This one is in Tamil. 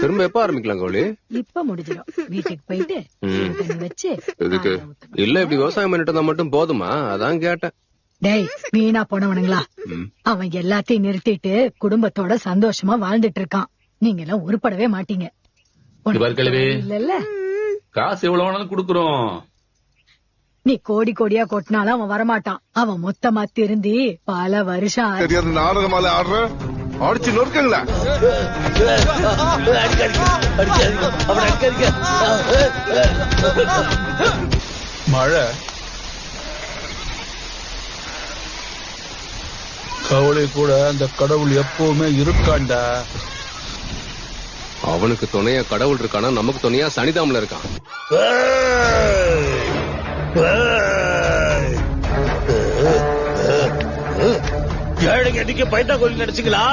திரும்ப எப்ப ஆரம்பிக்கலாம் கௌலி? இப்ப முடிஞ்சிடும். வீட்டுக்கு போயிட்டு தண்ணி வச்சு இதுக்கு இல்ல இப்படி விவசாயம் பண்ணிட்டு இருந்தா மட்டும் போதுமா? அதான் கேட்டேன். டேய் வீணா போனவனுங்களா, அவன் எல்லாத்தையும் நிறுத்திட்டு குடும்பத்தோட சந்தோஷமா வாழ்ந்துட்டு இருக்கான். நீங்க எல்லாம் உருப்படவே மாட்டீங்க. இல்ல காசு எவ்வளவு வேணாலும் குடுக்குறோம். நீ கோடி கோடியா கொட்டினாலும் அவன் வரமாட்டான். அவன் மொத்தமா திருந்தி பல வருஷம் தெரியாது. நாடகமால ஆடுற அடிச்சு நொறுக்கங்களா? மழை கவலை கூட அந்த கடவுள் எப்பவுமே இருக்காண்டா. அவனுக்கு துணையா கடவுள் இருக்கானா, நமக்கு துணையா சனிதாமல இருக்கான். ஏழைங்க எதுக்கு பைத்தா கோழி நினைச்சுங்களா?